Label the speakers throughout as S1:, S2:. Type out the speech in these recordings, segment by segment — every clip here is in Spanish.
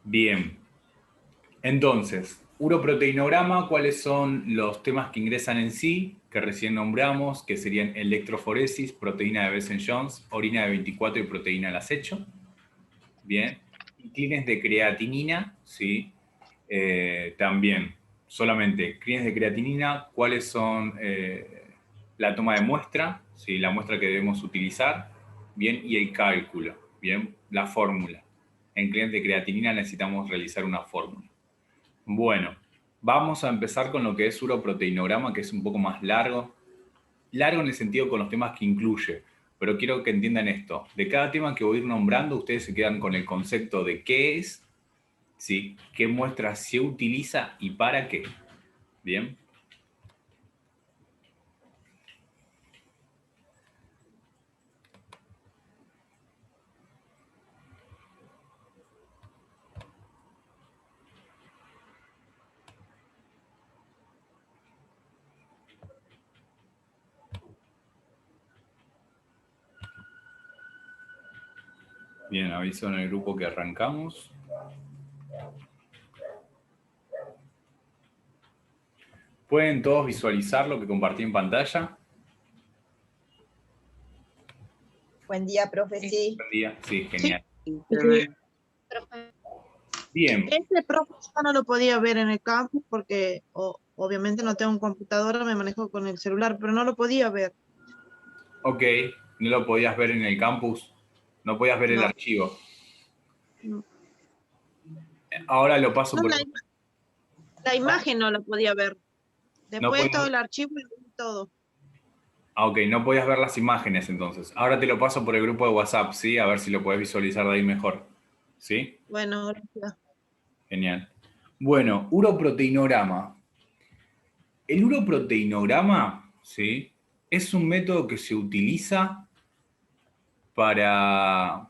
S1: Bien, entonces, uroproteinograma, ¿cuáles son los temas que ingresan en sí? Que recién nombramos, que serían electroforesis, proteína de Besen-Jones, orina de 24 y proteína al acecho. Bien, clines de creatinina, ¿sí? También, solamente clines de creatinina, ¿cuáles son la toma de muestra? ¿Sí? La muestra que debemos utilizar, bien, y el cálculo, bien, la fórmula. En clientes de creatinina necesitamos realizar una fórmula. Bueno, vamos a empezar con lo que es uroproteinograma, que es un poco más largo. Largo en el sentido con los temas que incluye, pero quiero que entiendan esto. De cada tema que voy a ir nombrando, ustedes se quedan con el concepto de qué es, ¿sí? Qué muestra se utiliza y para qué. ¿Bien? Bien, aviso en el grupo que arrancamos. ¿Pueden todos visualizar lo que compartí en pantalla?
S2: Buen día, profe, sí.
S1: Buen día. Sí,
S3: Sí.
S1: genial. Bien.
S3: Este profe yo no lo podía ver en el campus porque obviamente no tengo un computadora, me manejo con el celular, pero no lo podía ver.
S1: Ok, no lo podías ver en el campus, no podías ver el
S3: No.
S1: archivo.
S3: No.
S1: Ahora lo paso
S3: No,
S1: por...
S3: la imagen no lo podía ver.
S1: No
S3: Después
S1: podías...
S3: todo el archivo y todo.
S1: Ah, ok, no podías ver las imágenes entonces. Ahora te lo paso por el grupo de WhatsApp, ¿sí? A ver si lo podés visualizar de ahí mejor. ¿Sí?
S3: Bueno, gracias.
S1: Genial. Bueno, uroproteinograma. El uroproteinograma, ¿sí? Es un método que se utiliza para...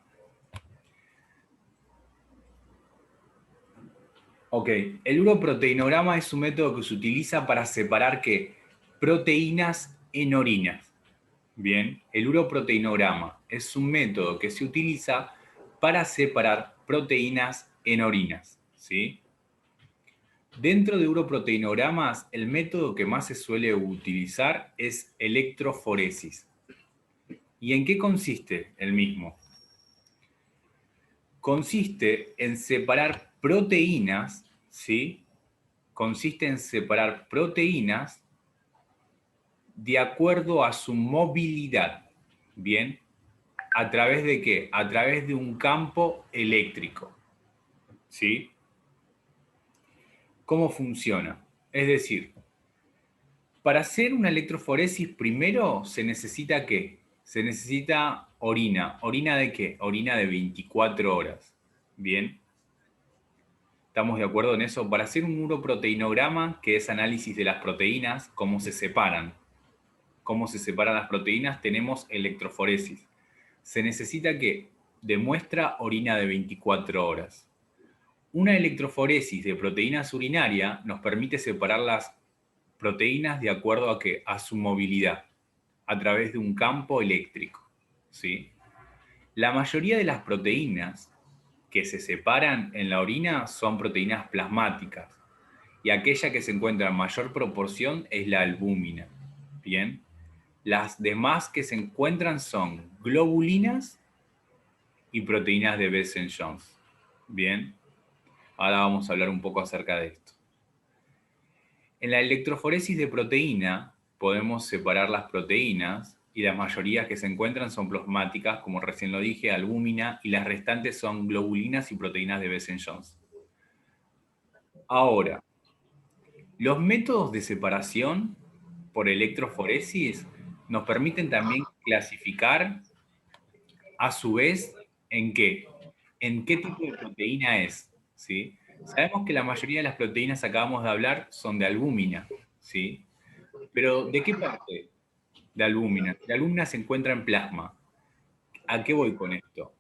S1: Ok, el uroproteinograma es un método que se utiliza para separar, ¿qué? Proteínas en orinas. Bien, el uroproteinograma es un método que se utiliza para separar proteínas en orinas, ¿sí? Dentro de uroproteinogramas, el método que más se suele utilizar es electroforesis. ¿Y en qué consiste el mismo? Consiste en separar proteínas, ¿sí? Consiste en separar proteínas de acuerdo a su movilidad, ¿bien? ¿A través de qué? A través de un campo eléctrico, ¿sí? ¿Cómo funciona? Es decir, para hacer una electroforesis primero se necesita ¿qué? Se necesita orina. ¿Orina de qué? Orina de 24 horas. ¿Bien? ¿Estamos de acuerdo en eso? Para hacer un uroproteinograma, que es análisis de las proteínas, cómo se separan. Cómo se separan las proteínas, tenemos electroforesis. Se necesita que demuestra orina de 24 horas. Una electroforesis de proteínas urinarias nos permite separar las proteínas de acuerdo a, que, a su movilidad, a través de un campo eléctrico, ¿sí? La mayoría de las proteínas que se separan en la orina son proteínas plasmáticas y aquella que se encuentra en mayor proporción es la albúmina, ¿bien? Las demás que se encuentran son globulinas y proteínas de Besen-Jones, ¿bien? Ahora vamos a hablar un poco acerca de esto. En la electroforesis de proteína podemos separar las proteínas y las mayorías que se encuentran son plasmáticas, como recién lo dije, albúmina, y las restantes son globulinas y proteínas de Besen-Jones. Ahora, los métodos de separación por electroforesis nos permiten también clasificar, a su vez, ¿en qué? ¿En qué tipo de proteína es? ¿Sí? Sabemos que la mayoría de las proteínas que acabamos de hablar son de albúmina, ¿sí? Pero ¿de qué parte de albúmina? La albúmina se encuentra en plasma. ¿A qué voy con esto?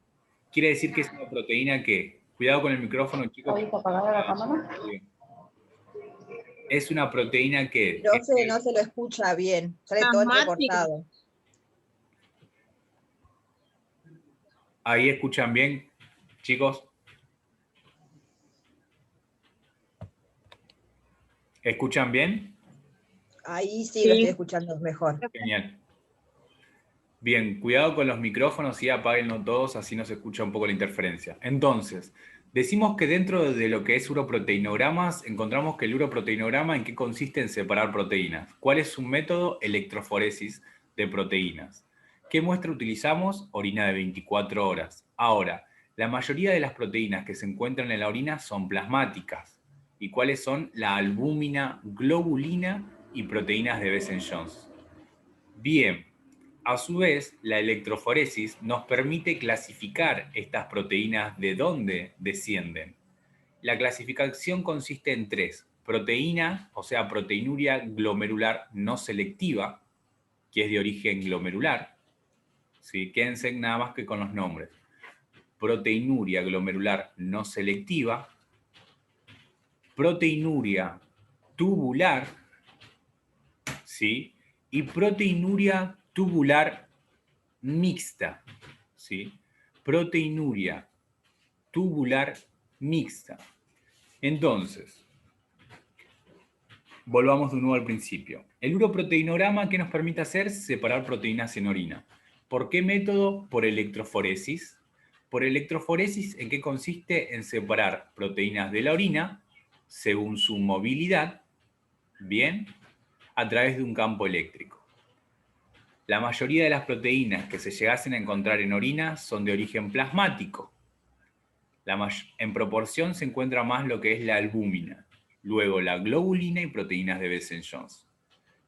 S1: Quiere decir que es una proteína que, cuidado con el micrófono, chicos. Es una proteína que...
S2: Profe, no se lo escucha bien, sale todo entrecortado.
S1: Ahí escuchan bien. Chicos, ¿escuchan bien?
S2: Ahí sí lo estoy escuchando mejor.
S1: Genial. Bien, cuidado con los micrófonos y apáguenlo todos, así no se escucha un poco la interferencia. Entonces, decimos que dentro de lo que es uroproteinogramas, encontramos que el uroproteinograma, ¿en qué consiste? En separar proteínas. ¿Cuál es su método? Electroforesis de proteínas. ¿Qué muestra utilizamos? Orina de 24 horas. Ahora, la mayoría de las proteínas que se encuentran en la orina son plasmáticas. ¿Y cuáles son? La albúmina, globulina y proteínas de Bessel-Jones. Bien. A su vez, la electroforesis nos permite clasificar estas proteínas de dónde descienden. La clasificación consiste en 3. Proteína, o sea, proteinuria glomerular no selectiva, que es de origen glomerular. ¿Sí? Quédense nada más que con los nombres. Proteinuria glomerular no selectiva, proteinuria tubular, ¿sí? Y proteinuria tubular mixta, ¿sí? Proteinuria tubular mixta. Entonces, volvamos de nuevo al principio. El uroproteinograma, ¿qué nos permite hacer? Separar proteínas en orina. ¿Por qué método? Por electroforesis. Por electroforesis, ¿en qué consiste? En separar proteínas de la orina según su movilidad, bien, a través de un campo eléctrico. La mayoría de las proteínas que se llegasen a encontrar en orina son de origen plasmático. En proporción se encuentra más lo que es la albúmina, luego la globulina y proteínas de Bessel-Jones.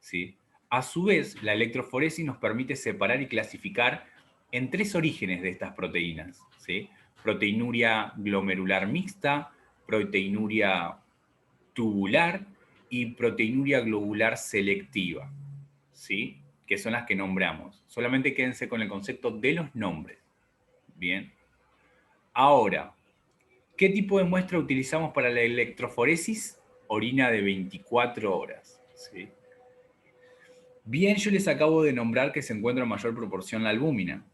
S1: ¿Sí? A su vez, la electroforesis nos permite separar y clasificar en 3 orígenes de estas proteínas. ¿Sí? Proteinuria glomerular mixta, proteinuria tubular y proteinuria globular selectiva. ¿Sí? Que son las que nombramos. Solamente quédense con el concepto de los nombres. Bien. Ahora, ¿qué tipo de muestra utilizamos para la electroforesis? Orina de 24 horas. ¿Sí? Bien, yo les acabo de nombrar que se encuentra en mayor proporción la albúmina.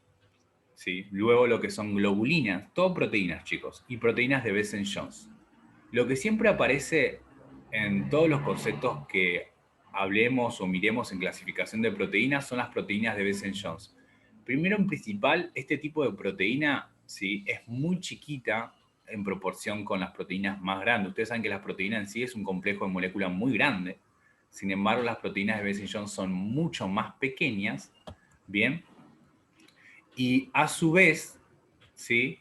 S1: ¿Sí? Luego lo que son globulinas, todo proteínas, chicos, y proteínas de Bessel-Jones. Lo que siempre aparece en todos los conceptos que hablemos o miremos en clasificación de proteínas son las proteínas de Bessel-Jones. Primero en principal, este tipo de proteína, ¿sí?, es muy chiquita en proporción con las proteínas más grandes. Ustedes saben que la proteína en sí es un complejo de moléculas muy grande. Sin embargo, las proteínas de Bessel-Jones son mucho más pequeñas, ¿bien? Y a su vez, ¿sí?,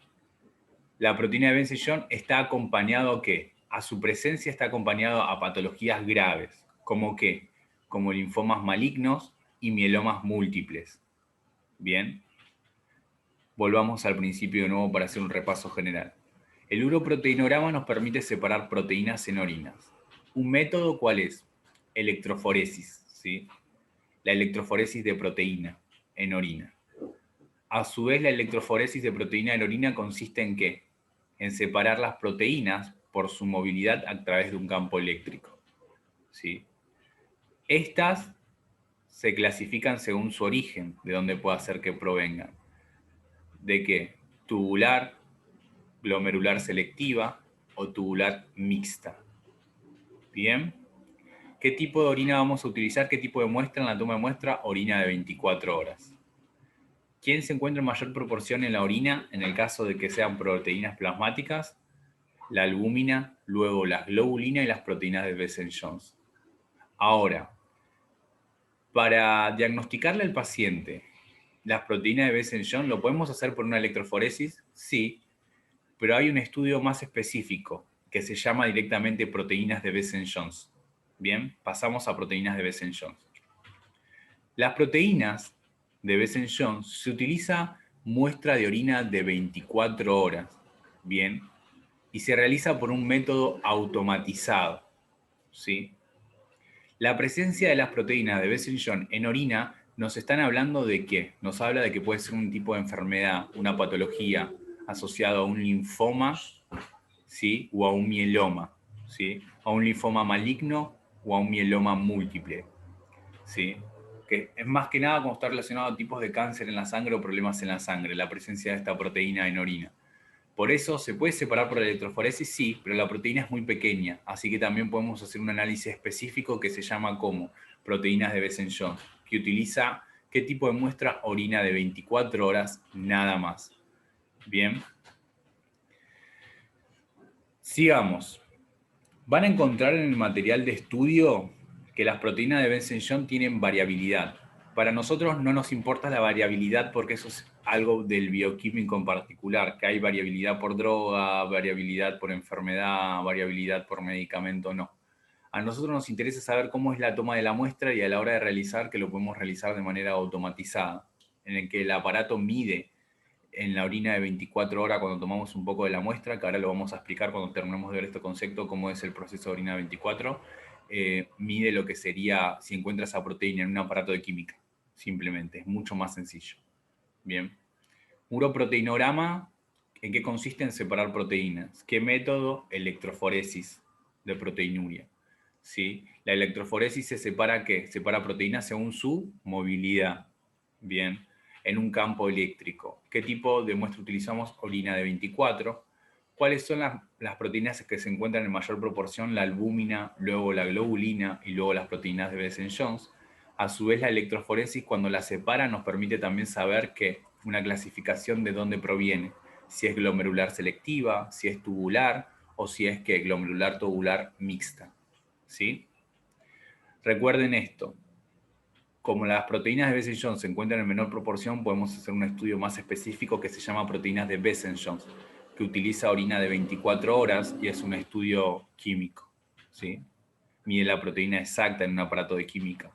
S1: la proteína de Bessel-Jones está acompañado ¿qué? A su presencia está acompañado a patologías graves, como ¿qué? Como linfomas malignos y mielomas múltiples. Bien. Volvamos al principio de nuevo para hacer un repaso general. El uroproteinograma nos permite separar proteínas en orinas. ¿Un método cuál es? Electroforesis, ¿sí? La electroforesis de proteína en orina. A su vez, la electroforesis de proteína en orina consiste en ¿qué? En separar las proteínas por su movilidad a través de un campo eléctrico. ¿Sí? Estas se clasifican según su origen, de dónde puede ser que provengan. ¿De qué? Tubular, glomerular selectiva o tubular mixta. ¿Bien? ¿Qué tipo de orina vamos a utilizar? ¿Qué tipo de muestra? En la toma de muestra, orina de 24 horas. ¿Quién se encuentra en mayor proporción en la orina en el caso de que sean proteínas plasmáticas? La albúmina, luego las globulinas y las proteínas de Bessel-Jones. Ahora, para diagnosticarle al paciente las proteínas de Bessel-Jones, ¿lo podemos hacer por una electroforesis? Sí, pero hay un estudio más específico que se llama directamente proteínas de Bessel-Jones. Bien, pasamos a proteínas de Bessel-Jones. Las proteínas de Bessel-Jones se utiliza muestra de orina de 24 horas. Bien, y se realiza por un método automatizado, ¿sí? La presencia de las proteínas de Bessel-Jones en orina nos están hablando de qué? Nos habla de que puede ser un tipo de enfermedad, una patología asociada a un linfoma, ¿sí?, o a un mieloma, ¿sí?, a un linfoma maligno o a un mieloma múltiple, ¿sí?, que es más que nada como está relacionado a tipos de cáncer en la sangre o problemas en la sangre, la presencia de esta proteína en orina. Por eso se puede separar por electroforesis, sí, pero la proteína es muy pequeña, así que también podemos hacer un análisis específico que se llama como proteínas de Bessel-Jones, que utiliza qué tipo de muestra, orina de 24 horas, nada más. Bien. Sigamos. Van a encontrar en el material de estudio que las proteínas de Bessel-Jones tienen variabilidad. Para nosotros no nos importa la variabilidad porque eso es algo del bioquímico en particular, que hay variabilidad por droga, variabilidad por enfermedad, variabilidad por medicamento, no. A nosotros nos interesa saber cómo es la toma de la muestra y a la hora de realizar, que lo podemos realizar de manera automatizada, en el que el aparato mide en la orina de 24 horas cuando tomamos un poco de la muestra, que ahora lo vamos a explicar cuando terminemos de ver este concepto, cómo es el proceso de orina de 24, mide lo que sería si encuentra esa proteína en un aparato de química, simplemente, es mucho más sencillo. Bien. Uroproteinograma, ¿en qué consiste? En separar proteínas. ¿Qué método? Electroforesis de proteinuria. ¿Sí? La electroforesis se separa, ¿qué? Separa proteínas según su movilidad. Bien. En un campo eléctrico. ¿Qué tipo de muestra utilizamos? Orina de 24. ¿Cuáles son las proteínas que se encuentran en mayor proporción? La albúmina, luego la globulina y luego las proteínas de Bessel-Jones. A su vez, la electroforesis, cuando la separa, nos permite también saber que una clasificación de dónde proviene, si es glomerular selectiva, si es tubular o si es que glomerular tubular mixta. ¿Sí? Recuerden esto, como las proteínas de Bessel-Jones se encuentran en menor proporción, podemos hacer un estudio más específico que se llama proteínas de Bessel-Jones, que utiliza orina de 24 horas y es un estudio químico. ¿Sí? Mide la proteína exacta en un aparato de química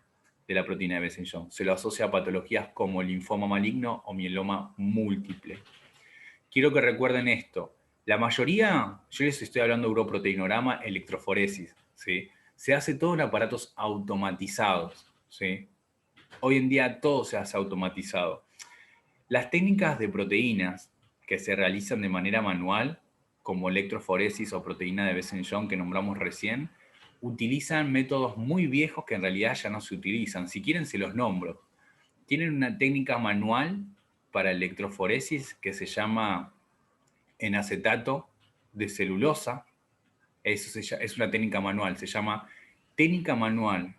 S1: de la proteína de Bessel-Jones. Se lo asocia a patologías como linfoma maligno o mieloma múltiple. Quiero que recuerden esto. La mayoría, yo les estoy hablando de uroproteinograma, electroforesis, ¿sí? Se hace todo en aparatos automatizados, ¿sí? Hoy en día todo se hace automatizado. Las técnicas de proteínas que se realizan de manera manual, como electroforesis o proteína de Bessel-Jones que nombramos recién, utilizan métodos muy viejos que en realidad ya no se utilizan. Si quieren se los nombro. Tienen una técnica manual para electroforesis que se llama en acetato de celulosa. Eso es una técnica manual, se llama técnica manual,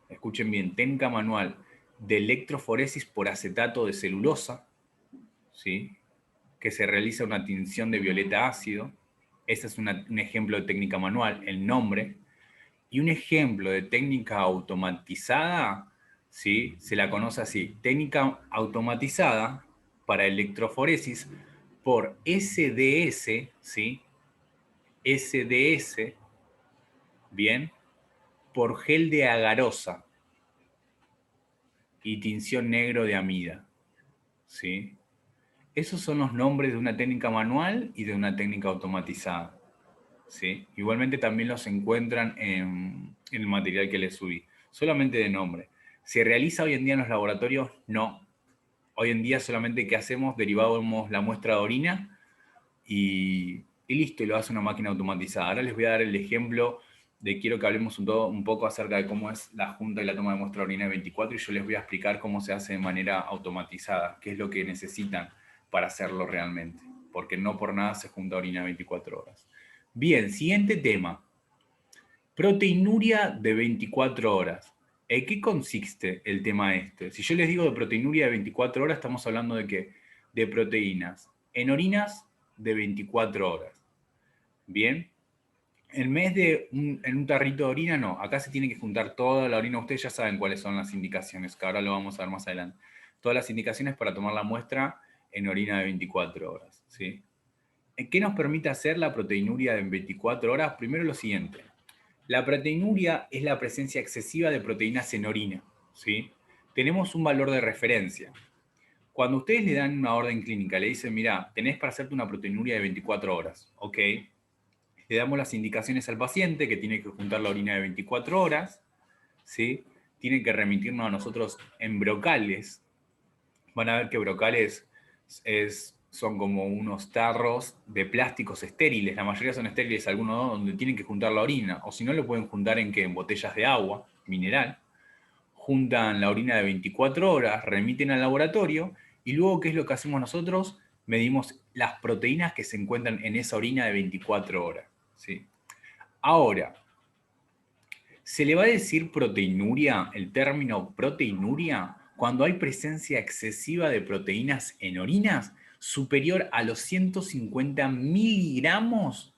S1: escuchen bien, técnica manual de electroforesis por acetato de celulosa, ¿sí? Que se realiza una tinción de violeta ácido. Ese es un ejemplo de técnica manual, el nombre. Y un ejemplo de técnica automatizada, ¿sí? Se la conoce así, técnica automatizada para electroforesis por SDS, ¿sí? SDS, bien, por gel de agarosa y tinción negro de amida, ¿sí? Esos son los nombres de una técnica manual y de una técnica automatizada, ¿sí? Igualmente también los encuentran en el material que les subí, solamente de nombre. ¿Se realiza hoy en día en los laboratorios? No. Hoy en día solamente ¿qué hacemos? Derivamos la muestra de orina y listo, y lo hace una máquina automatizada. Ahora les voy a dar el ejemplo de quiero que hablemos un poco acerca de cómo es la junta y la toma de muestra de orina de 24 y yo les voy a explicar cómo se hace de manera automatizada, qué es lo que necesitan para hacerlo realmente, porque no por nada se junta orina 24 horas. Bien, siguiente tema. Proteinuria de 24 horas. ¿En qué consiste el tema este? Si yo les digo de proteinuria de 24 horas, estamos hablando de qué? De proteínas en orinas de 24 horas. Bien. En vez de en un tarrito de orina, no. Acá se tiene que juntar toda la orina. Ustedes ya saben cuáles son las indicaciones, que ahora lo vamos a ver más adelante. Todas las indicaciones para tomar la muestra en orina de 24 horas. ¿Sí? ¿Qué nos permite hacer la proteinuria de 24 horas? Primero lo siguiente. La proteinuria es la presencia excesiva de proteínas en orina. ¿Sí? Tenemos un valor de referencia. Cuando ustedes le dan una orden clínica, le dicen, mira, tenés para hacerte una proteinuria de 24 horas. Ok. Le damos las indicaciones al paciente que tiene que juntar la orina de 24 horas, ¿sí? Tiene que remitirnos a nosotros en brocales. Van a ver que brocales son como unos tarros de plásticos estériles. La mayoría son estériles, algunos no, donde tienen que juntar la orina. O si no, lo pueden juntar en ¿qué? En botellas de agua, mineral. Juntan la orina de 24 horas, remiten al laboratorio y luego, ¿qué es lo que hacemos nosotros? Medimos las proteínas que se encuentran en esa orina de 24 horas. ¿Sí? Ahora, se le va a decir proteinuria, el término proteinuria, cuando hay presencia excesiva de proteínas en orinas superior a los 150 miligramos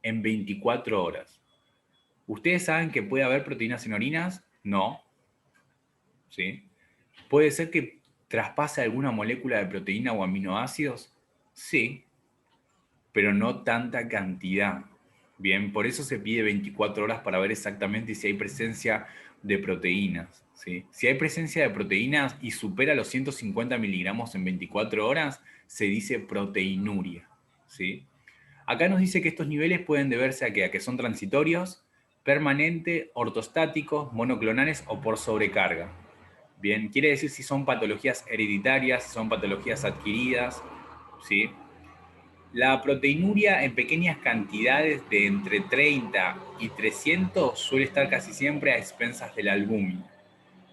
S1: en 24 horas. ¿Ustedes saben que puede haber proteínas en orinas? No. ¿Sí? ¿Puede ser que traspase alguna molécula de proteína o aminoácidos? Sí, pero no tanta cantidad. Bien, por eso se pide 24 horas para ver exactamente si hay presencia de proteínas. ¿Sí? Si hay presencia de proteínas y supera los 150 miligramos en 24 horas, se dice proteinuria. ¿Sí? Acá nos dice que estos niveles pueden deberse a que son transitorios, permanente, ortostáticos, monoclonales o por sobrecarga. Bien, quiere decir si son patologías hereditarias, si son patologías adquiridas, ¿sí? La proteinuria en pequeñas cantidades de entre 30 y 300 suele estar casi siempre a expensas de la albúmina.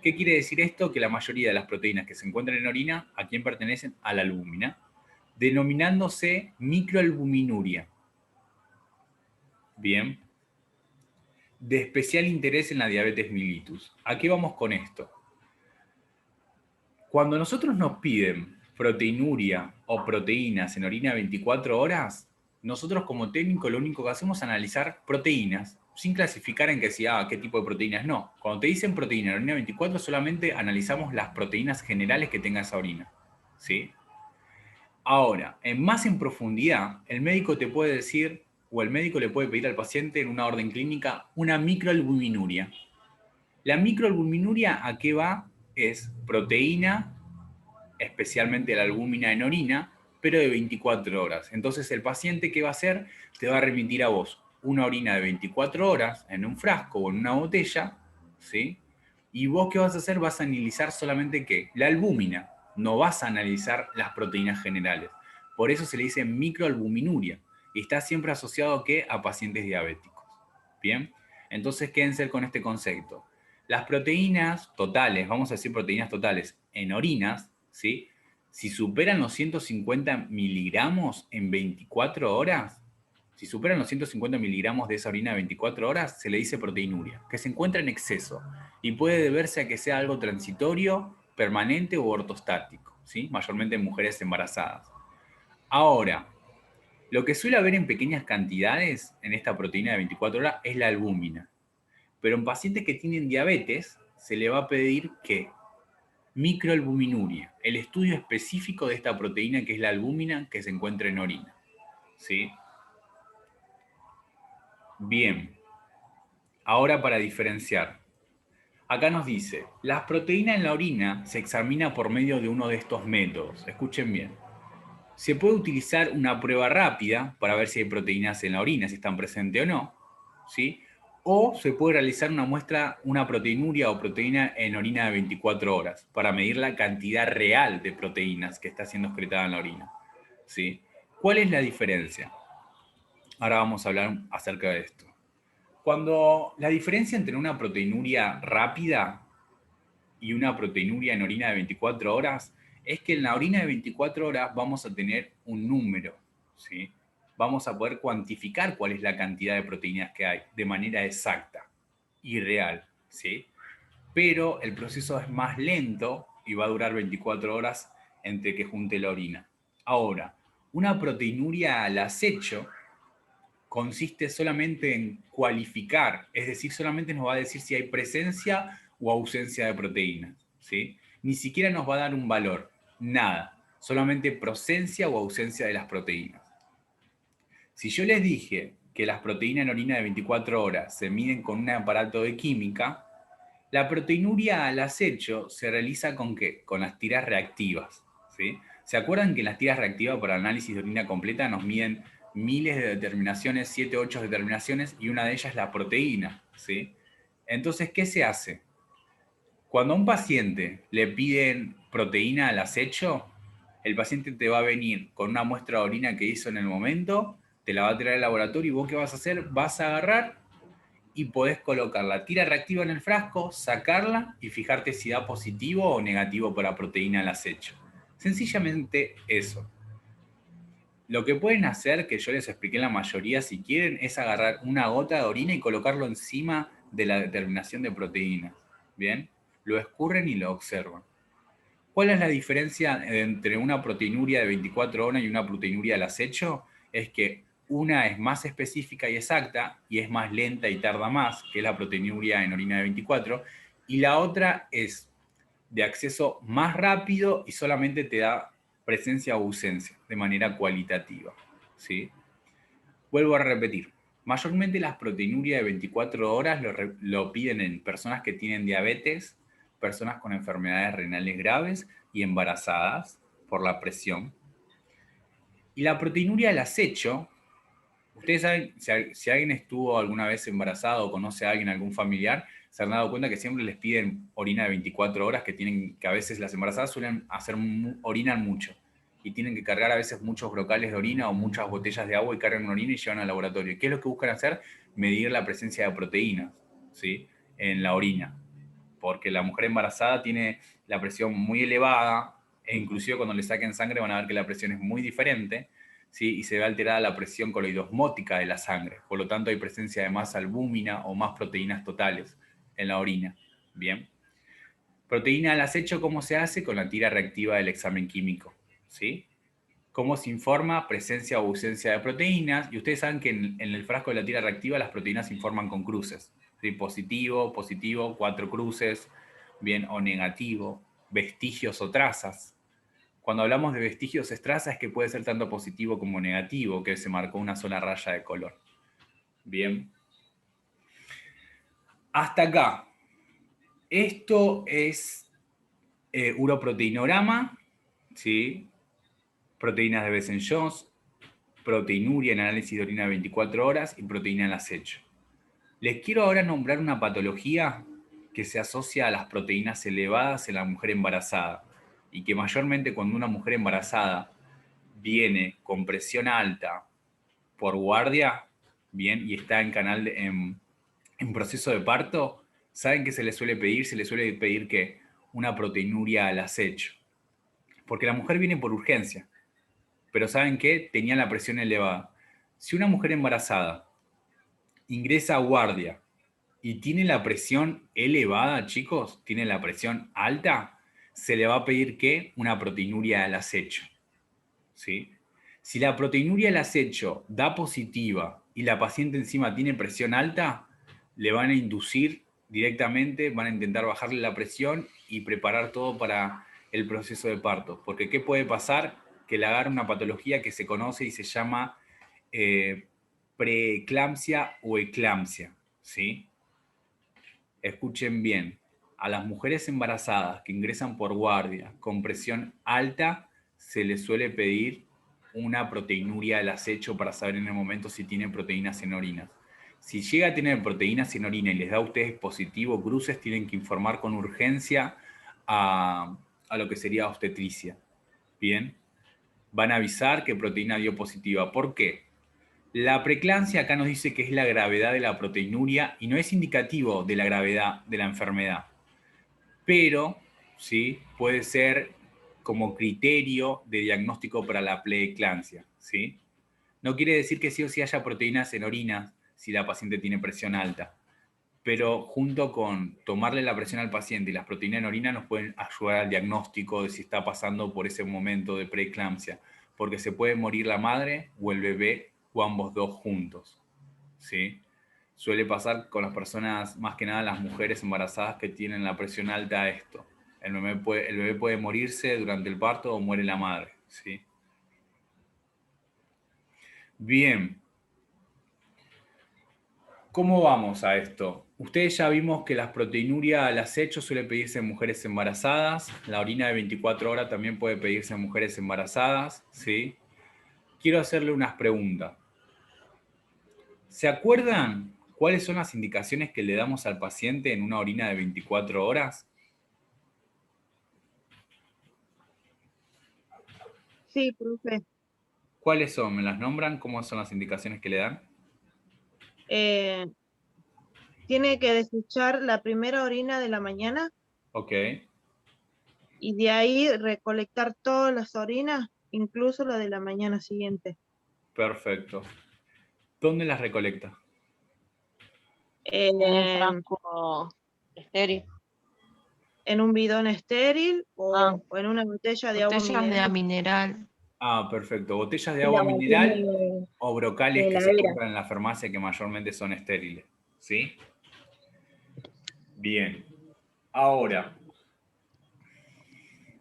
S1: ¿Qué quiere decir esto? Que la mayoría de las proteínas que se encuentran en orina, ¿a quién pertenecen? A la albúmina, denominándose microalbuminuria. Bien. De especial interés en la diabetes mellitus. ¿A qué vamos con esto? Cuando nosotros nos piden proteinuria o proteínas en orina 24 horas, nosotros como técnico lo único que hacemos es analizar proteínas, sin clasificar en que si, qué tipo de proteínas no. Cuando te dicen proteína en orina 24, solamente analizamos las proteínas generales que tenga esa orina. ¿Sí? Ahora, más en profundidad, el médico te puede decir, o el médico le puede pedir al paciente en una orden clínica, una microalbuminuria. La microalbuminuria, ¿a qué va? Es proteína, especialmente la albúmina en orina, pero de 24 horas. Entonces el paciente, ¿qué va a hacer? Te va a remitir a vos una orina de 24 horas en un frasco o en una botella, ¿sí? Y vos, ¿qué vas a hacer? Vas a analizar solamente, ¿qué? La albúmina. No vas a analizar las proteínas generales. Por eso se le dice microalbuminuria. Y está siempre asociado ¿a qué? A pacientes diabéticos. ¿Bien? Entonces quédense con este concepto. Las proteínas totales, vamos a decir proteínas totales, en orinas, ¿sí? Si superan los 150 miligramos en 24 horas, si superan los 150 miligramos de esa orina de 24 horas, se le dice proteinuria, que se encuentra en exceso y puede deberse a que sea algo transitorio, permanente o ortostático, ¿sí? Mayormente en mujeres embarazadas. Ahora, lo que suele haber en pequeñas cantidades en esta proteína de 24 horas es la albúmina. Pero en pacientes que tienen diabetes, se le va a pedir que microalbuminuria, el estudio específico de esta proteína que es la albúmina que se encuentra en orina. ¿Sí? Bien. Ahora para diferenciar. Acá nos dice, las proteínas en la orina se examina por medio de uno de estos métodos. Escuchen bien. Se puede utilizar una prueba rápida para ver si hay proteínas en la orina, si están presentes o no. ¿Sí? O se puede realizar una muestra, una proteinuria o proteína en orina de 24 horas para medir la cantidad real de proteínas que está siendo excretada en la orina. ¿Sí? ¿Cuál es la diferencia? Ahora vamos a hablar acerca de esto. Cuando la diferencia entre una proteinuria rápida y una proteinuria en orina de 24 horas es que en la orina de 24 horas vamos a tener un número, ¿sí? Vamos a poder cuantificar cuál es la cantidad de proteínas que hay de manera exacta y real, ¿sí? Pero el proceso es más lento y va a durar 24 horas entre que junte la orina. Ahora, una proteinuria al acecho consiste solamente en cualificar, es decir, solamente nos va a decir si hay presencia o ausencia de proteínas, ¿sí? Ni siquiera nos va a dar un valor, nada, solamente presencia o ausencia de las proteínas. Si yo les dije que las proteínas en orina de 24 horas se miden con un aparato de química, la proteinuria al acecho se realiza ¿con qué? Con las tiras reactivas, ¿sí? ¿Se acuerdan que en las tiras reactivas para análisis de orina completa nos miden miles de determinaciones, 7, 8 determinaciones, y una de ellas es la proteína, ¿sí? Entonces, ¿qué se hace? Cuando a un paciente le piden proteína al acecho, el paciente te va a venir con una muestra de orina que hizo en el momento, te la va a traer al laboratorio y vos ¿qué vas a hacer? Vas a agarrar y podés colocar la tira reactiva en el frasco, sacarla y fijarte si da positivo o negativo para proteína al acecho. Sencillamente eso. Lo que pueden hacer, que yo les expliqué en la mayoría, si quieren, es agarrar una gota de orina y colocarlo encima de la determinación de proteínas. ¿Bien? Lo escurren y lo observan. ¿Cuál es la diferencia entre una proteinuria de 24 horas y una proteinuria al acecho? Es que una es más específica y exacta y es más lenta y tarda más, que es la proteinuria en orina de 24, y la otra es de acceso más rápido y solamente te da presencia o ausencia de manera cualitativa. ¿Sí? Vuelvo a repetir, mayormente las proteinurias de 24 horas lo piden en personas que tienen diabetes, personas con enfermedades renales graves y embarazadas por la presión. Y la proteinuria al acecho, ustedes saben, si alguien estuvo alguna vez embarazado o conoce a alguien, algún familiar, se han dado cuenta que siempre les piden orina de 24 horas, que a veces las embarazadas suelen orinan mucho y tienen que cargar a veces muchos brocales de orina o muchas botellas de agua y cargan orina y llevan al laboratorio. ¿Qué es lo que buscan hacer? Medir la presencia de proteínas, ¿sí?, en la orina, porque la mujer embarazada tiene la presión muy elevada e inclusive cuando le saquen sangre van a ver que la presión es muy diferente, ¿sí?, y se ve alterada la presión coloidosmótica de la sangre. Por lo tanto, hay presencia de más albúmina o más proteínas totales en la orina. Bien. Proteína al acecho, ¿cómo se hace? Con la tira reactiva del examen químico. ¿Sí? ¿Cómo se informa? Presencia o ausencia de proteínas. Y ustedes saben que en el frasco de la tira reactiva las proteínas se informan con cruces. ¿Sí? Positivo, positivo, 4 cruces, bien, o negativo, vestigios o trazas. Cuando hablamos de vestigios o trazas es que puede ser tanto positivo como negativo, que se marcó una sola raya de color. Bien. Hasta acá. Esto es uroproteinograma, ¿sí? Proteínas de Bessel-Jones, proteinuria en análisis de orina de 24 horas y proteína en acecho. Les quiero ahora nombrar una patología que se asocia a las proteínas elevadas en la mujer embarazada y que mayormente cuando una mujer embarazada viene con presión alta por guardia, bien, y está en proceso de parto, ¿saben qué se le suele pedir? Se le suele pedir que una proteinuria al acecho. Porque la mujer viene por urgencia, pero ¿saben qué? Tenía la presión elevada. Si una mujer embarazada ingresa a guardia y tiene la presión elevada, chicos, tiene la presión alta, se le va a pedir que una proteinuria al acecho. ¿Sí? Si la proteinuria al acecho da positiva y la paciente encima tiene presión alta, le van a inducir directamente, van a intentar bajarle la presión y preparar todo para el proceso de parto. Porque ¿qué puede pasar? Que le agarre una patología que se conoce y se llama preeclampsia o eclampsia. ¿Sí? Escuchen bien, a las mujeres embarazadas que ingresan por guardia con presión alta, se les suele pedir una proteinuria al acecho para saber en el momento si tienen proteínas en orinas. Si llega a tener proteínas en orina y les da a ustedes positivo cruces, tienen que informar con urgencia a lo que sería obstetricia. Bien, van a avisar que proteína dio positiva. ¿Por qué? La preeclampsia acá nos dice que es la gravedad de la proteinuria y no es indicativo de la gravedad de la enfermedad, pero ¿sí? Puede ser como criterio de diagnóstico para la preeclampsia. ¿Sí? No quiere decir que sí o sí haya proteínas en orina si la paciente tiene presión alta, pero junto con tomarle la presión al paciente y las proteínas en orina nos pueden ayudar al diagnóstico de si está pasando por ese momento de preeclampsia, porque se puede morir la madre o el bebé o ambos dos juntos. ¿Sí? Suele pasar con las personas, más que nada las mujeres embarazadas que tienen la presión alta, esto. El bebé puede morirse durante el parto o muere la madre. ¿Sí? Bien. ¿Cómo vamos a esto? Ustedes ya vimos que las proteinurias al acecho suele pedirse en mujeres embarazadas. La orina de 24 horas también puede pedirse en mujeres embarazadas. ¿Sí? Quiero hacerle unas preguntas. ¿Se acuerdan cuáles son las indicaciones que le damos al paciente en una orina de 24 horas?
S3: Sí, profe.
S1: ¿Cuáles son? ¿Me las nombran? ¿Cómo son las indicaciones que le dan?
S3: Tiene que desechar la primera orina de la mañana
S1: Ok.
S3: y de ahí recolectar todas las orinas incluso la de la mañana siguiente.
S1: Perfecto. ¿Dónde las recolecta?
S4: En un frasco estéril.
S3: En un bidón estéril
S4: Ah.
S3: o en una botella de agua
S4: Botellas de
S3: mineral.
S4: mineral.
S1: Ah, perfecto. Botellas de
S2: Y
S1: agua
S2: la
S1: mineral
S2: mantiene
S1: o brocales
S2: de
S1: que se
S2: heladera.
S1: compran en la farmacia que mayormente son estériles. ¿Sí? Bien. Ahora,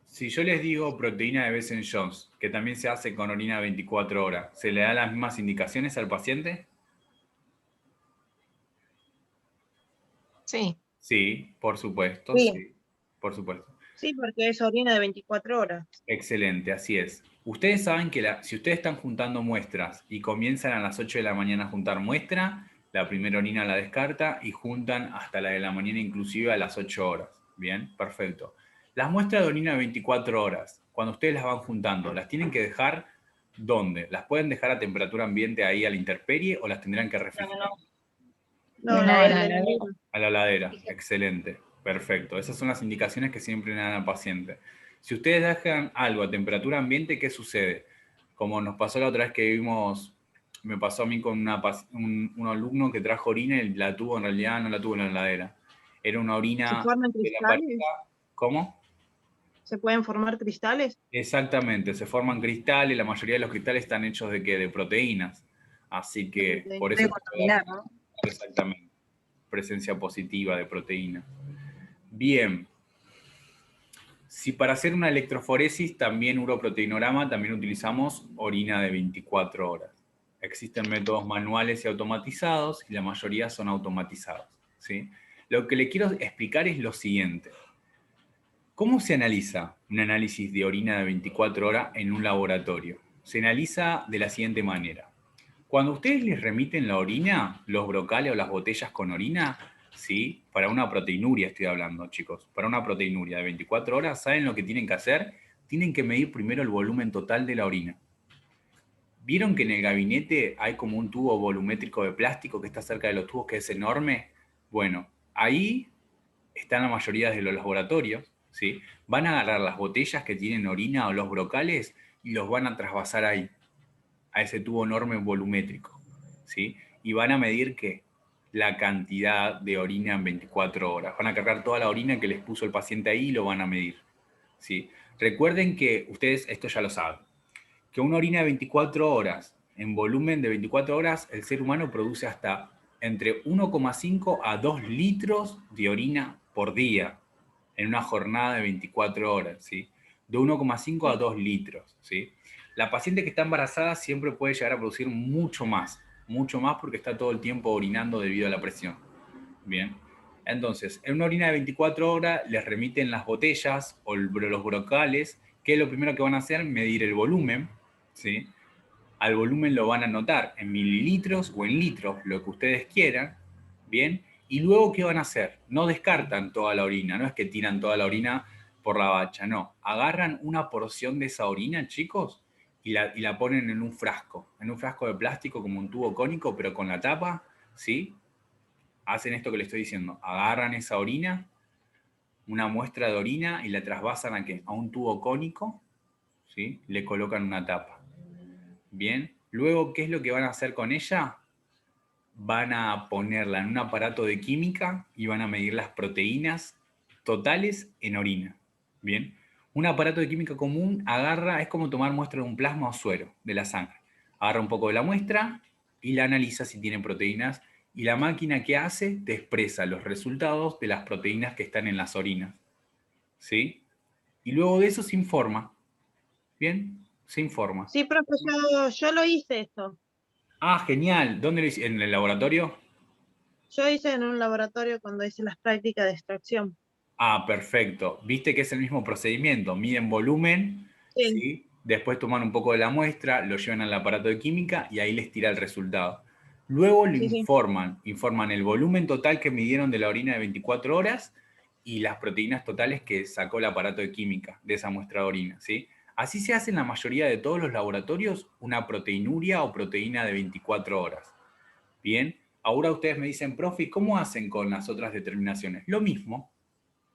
S1: si yo les digo proteína de Besen Jones, que también se hace con orina 24 horas, ¿se le da las mismas indicaciones al paciente?
S4: Sí.
S1: Sí, por supuesto,
S2: Sí.
S1: sí. Por supuesto.
S3: Sí, porque es orina de 24 horas.
S1: Excelente, así es. Ustedes saben que si ustedes están juntando muestras y comienzan a las 8 de la mañana a juntar muestra, la primera orina la descarta y juntan hasta la de la mañana inclusive a las 8 horas. Bien, perfecto. Las muestras de orina de 24 horas, cuando ustedes las van juntando, ¿las tienen que dejar dónde? ¿Las pueden dejar a temperatura ambiente ahí a la intemperie o las tendrán que refrigerar?
S3: No,
S4: En
S3: la
S4: la
S3: de la
S4: heladera.
S3: heladera.
S1: A la heladera, excelente, perfecto. Esas son las indicaciones que siempre le dan al paciente. Si ustedes dejan algo a temperatura ambiente, ¿qué sucede? Como nos pasó la otra vez que vimos, me pasó a mí con un alumno que trajo orina y la tuvo, en realidad no la tuvo en la heladera. Era una
S3: ¿Se
S1: orina
S3: forman
S1: de la
S3: cristales?
S1: pareja. ¿Cómo?
S3: ¿Se pueden formar cristales?
S1: Exactamente, se forman cristales, la mayoría de los cristales están hechos de qué? De proteínas. Así que por eso
S2: Puede contaminar, ¿no?
S1: exactamente, presencia positiva de proteína. Bien. Si para hacer una electroforesis, también uroproteinorama, también utilizamos orina de 24 horas. Existen métodos manuales y automatizados y la mayoría son automatizados, ¿sí? Lo que le quiero explicar es lo siguiente. ¿Cómo se analiza un análisis de orina de 24 horas en un laboratorio? Se analiza de la siguiente manera. Cuando ustedes les remiten la orina, los brocales o las botellas con orina, ¿sí? Para una proteinuria estoy hablando, chicos. Para una proteinuria de 24 horas, ¿saben lo que tienen que hacer? Tienen que medir primero el volumen total de la orina. ¿Vieron que en el gabinete hay como un tubo volumétrico de plástico que está cerca de los tubos que es enorme? Bueno, ahí están la mayoría de los laboratorios, ¿sí? Van a agarrar las botellas que tienen orina o los brocales y los van a trasvasar ahí, a ese tubo enorme volumétrico, ¿sí? Y van a medir ¿qué? La cantidad de orina en 24 horas. Van a cargar toda la orina que les puso el paciente ahí y lo van a medir, ¿sí? Recuerden que ustedes esto ya lo saben, que una orina de 24 horas, en volumen de 24 horas, el ser humano produce hasta entre 1,5 a 2 litros de orina por día en una jornada de 24 horas, ¿sí? De 1,5 a 2 litros, ¿sí? La paciente que está embarazada siempre puede llegar a producir mucho más porque está todo el tiempo orinando debido a la presión. Bien. Entonces, en una orina de 24 horas les remiten las botellas o los brocales, que lo primero que van a hacer, medir el volumen, ¿sí? Al volumen lo van a anotar en mililitros o en litros, lo que ustedes quieran, ¿bien? Y luego, ¿qué van a hacer? No descartan toda la orina, no es que tiran toda la orina por la bacha, no. Agarran una porción de esa orina, chicos, y la ponen en un frasco de plástico como un tubo cónico, pero con la tapa, ¿sí? Hacen esto que les estoy diciendo, agarran esa orina, una muestra de orina, y la trasvasan a ¿qué? A un tubo cónico, ¿sí? Le colocan una tapa. Bien, luego, ¿qué es lo que van a hacer con ella? Van a ponerla en un aparato de química y van a medir las proteínas totales en orina. Bien, un aparato de química común agarra, es como tomar muestra de un plasma o suero de la sangre. Agarra un poco de la muestra y la analiza si tiene proteínas, y la máquina que hace te expresa los resultados de las proteínas que están en las orinas. ¿Sí? Y luego de eso se informa. ¿Bien? Se informa.
S3: Sí, profe, yo lo hice esto.
S1: Ah, genial. ¿Dónde lo hice? ¿En el laboratorio?
S3: Yo hice en un laboratorio cuando hice las prácticas de extracción.
S1: Ah, perfecto. Viste que es el mismo procedimiento. Miden volumen,
S3: Sí,
S1: ¿sí? Después toman un poco de la muestra, lo llevan al aparato de química y ahí les tira el resultado. Luego lo
S3: sí.
S1: informan el volumen total que midieron de la orina de 24 horas y las proteínas totales que sacó el aparato de química de esa muestra de orina, ¿sí? Así se hace en la mayoría de todos los laboratorios una proteinuria o proteína de 24 horas. Bien, ahora ustedes me dicen, profe, ¿cómo hacen con las otras determinaciones? Lo mismo,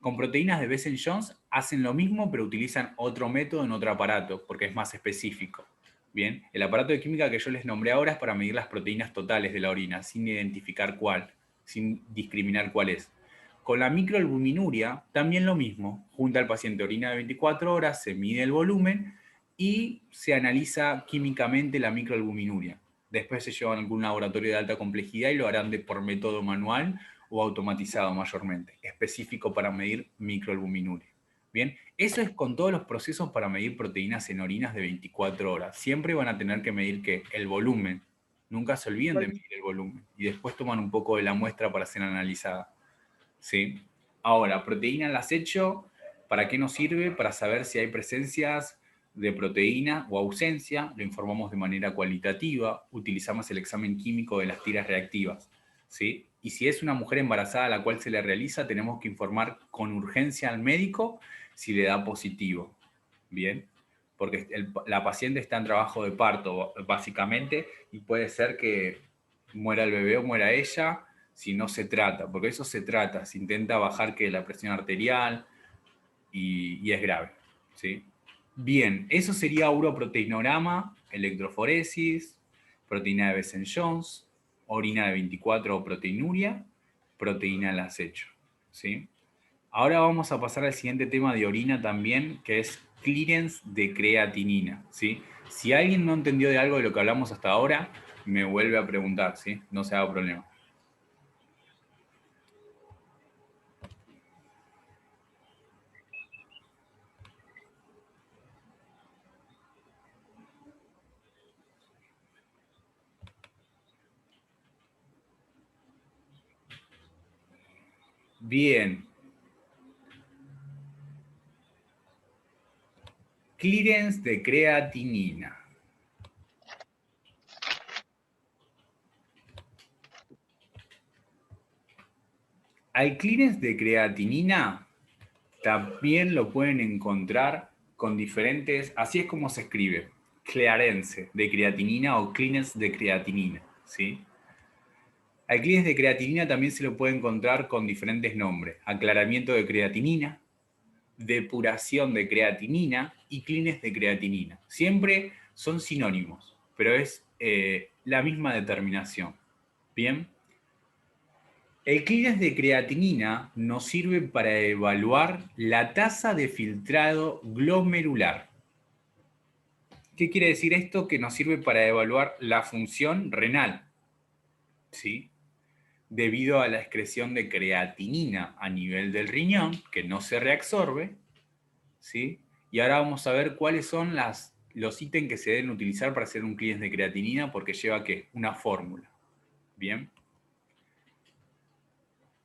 S1: Con proteínas de Bessel-Jones hacen lo mismo, pero utilizan otro método en otro aparato, porque es más específico. Bien, el aparato de química que yo les nombré ahora es para medir las proteínas totales de la orina, sin identificar cuál, sin discriminar cuál es. Con la microalbuminuria, también lo mismo. Junta al paciente orina de 24 horas, se mide el volumen y se analiza químicamente la microalbuminuria. Después se lleva a algún laboratorio de alta complejidad y lo harán por método manual o automatizado mayormente, específico para medir microalbuminuria. Bien, eso es con todos los procesos para medir proteínas en orinas de 24 horas. Siempre van a tener que medir ¿qué? El volumen. Nunca se olviden de medir el volumen. Y después toman un poco de la muestra para ser analizada. ¿Sí? Ahora, proteína al acecho, ¿para qué nos sirve? Para saber si hay presencias de proteína o ausencia, lo informamos de manera cualitativa, utilizamos el examen químico de las tiras reactivas, ¿sí? Y si es una mujer embarazada a la cual se le realiza, tenemos que informar con urgencia al médico si le da positivo, ¿bien? Porque la paciente está en trabajo de parto, básicamente, y puede ser que muera el bebé o muera ella, si no se trata, porque eso se trata, se intenta bajar que la presión arterial y es grave, ¿sí? Bien, eso sería uroproteinograma, electroforesis, proteína de Bessel-Jones, orina de 24 o proteinuria, proteína al acecho, ¿sí? Ahora vamos a pasar al siguiente tema de orina también, que es clearance de creatinina, ¿sí? Si alguien no entendió de algo de lo que hablamos hasta ahora, me vuelve a preguntar, ¿sí? No se haga problema. Bien. Clearance de creatinina. Al clearance de creatinina también lo pueden encontrar con diferentes, así es como se escribe, clearance de creatinina o clearance de creatinina, ¿sí? Al clearance de creatinina también se lo puede encontrar con diferentes nombres, aclaramiento de creatinina, depuración de creatinina y clearance de creatinina. Siempre son sinónimos, pero es la misma determinación. ¿Bien? El clearance de creatinina nos sirve para evaluar la tasa de filtrado glomerular. ¿Qué quiere decir esto? Que nos sirve para evaluar la función renal, ¿sí? Debido a la excreción de creatinina a nivel del riñón, que no se reabsorbe, ¿sí? Y ahora vamos a ver cuáles son los ítems que se deben utilizar para hacer un clearance de creatinina, porque lleva ¿qué? Una fórmula. ¿Bien?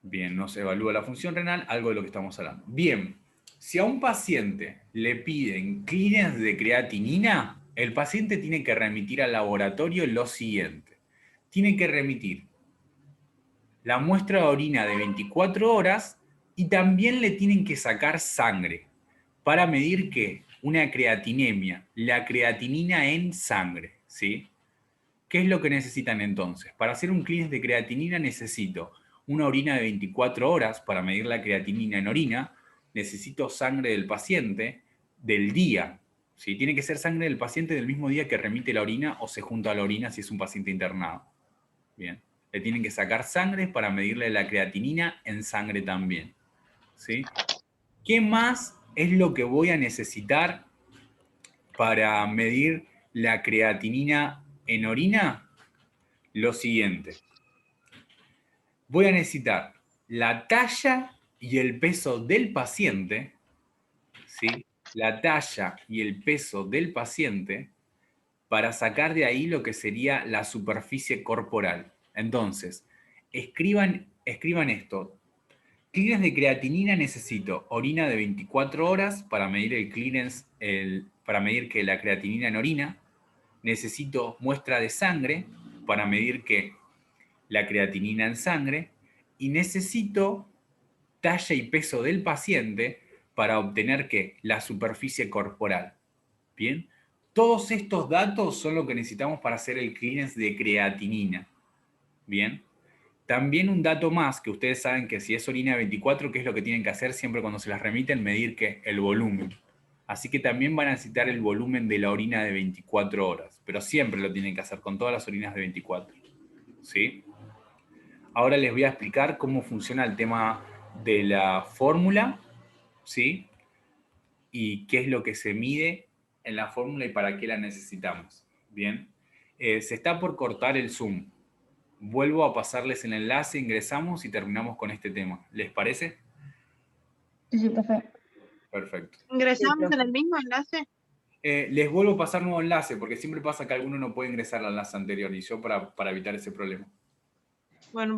S1: Bien, nos evalúa la función renal, algo de lo que estamos hablando. Bien, si a un paciente le piden clearance de creatinina, el paciente tiene que remitir al laboratorio lo siguiente. Tiene que remitir la muestra de orina de 24 horas y también le tienen que sacar sangre para medir ¿qué? Una creatinemia, la creatinina en sangre, ¿sí? ¿Qué es lo que necesitan entonces? Para hacer un clearance de creatinina necesito una orina de 24 horas para medir la creatinina en orina, necesito sangre del paciente del día, ¿sí? Tiene que ser sangre del paciente del mismo día que remite la orina o se junta a la orina si es un paciente internado. Bien, le tienen que sacar sangre para medirle la creatinina en sangre también, ¿sí? ¿Qué más es lo que voy a necesitar para medir la creatinina en orina? Lo siguiente. Voy a necesitar la talla y el peso del paciente, ¿sí? La talla y el peso del paciente para sacar de ahí lo que sería la superficie corporal. Entonces, escriban esto. Clearance de creatinina necesito orina de 24 horas para medir el clearance, para medir que la creatinina en orina. Necesito muestra de sangre para medir que la creatinina en sangre. Y necesito talla y peso del paciente para obtener ¿qué? La superficie corporal. ¿Bien? Todos estos datos son lo que necesitamos para hacer el clearance de creatinina. ¿Bien? También un dato más, que ustedes saben que si es orina de 24, ¿qué es lo que tienen que hacer siempre cuando se las remiten? Medir ¿qué? El volumen. Así que también van a necesitar el volumen de la orina de 24 horas, pero siempre lo tienen que hacer con todas las orinas de 24. ¿Sí? Ahora les voy a explicar cómo funciona el tema de la fórmula, ¿sí? Y qué es lo que se mide en la fórmula y para qué la necesitamos. Bien. Se está por cortar el Zoom. Vuelvo a pasarles el enlace, ingresamos y terminamos con este tema. ¿Les parece?
S5: Sí, profe.
S1: Perfecto.
S3: ¿Ingresamos
S2: profe.
S3: en el mismo enlace?
S1: Les vuelvo a pasar nuevo enlace, porque siempre pasa que alguno no puede ingresar al enlace anterior, y yo para evitar ese problema.
S3: Bueno.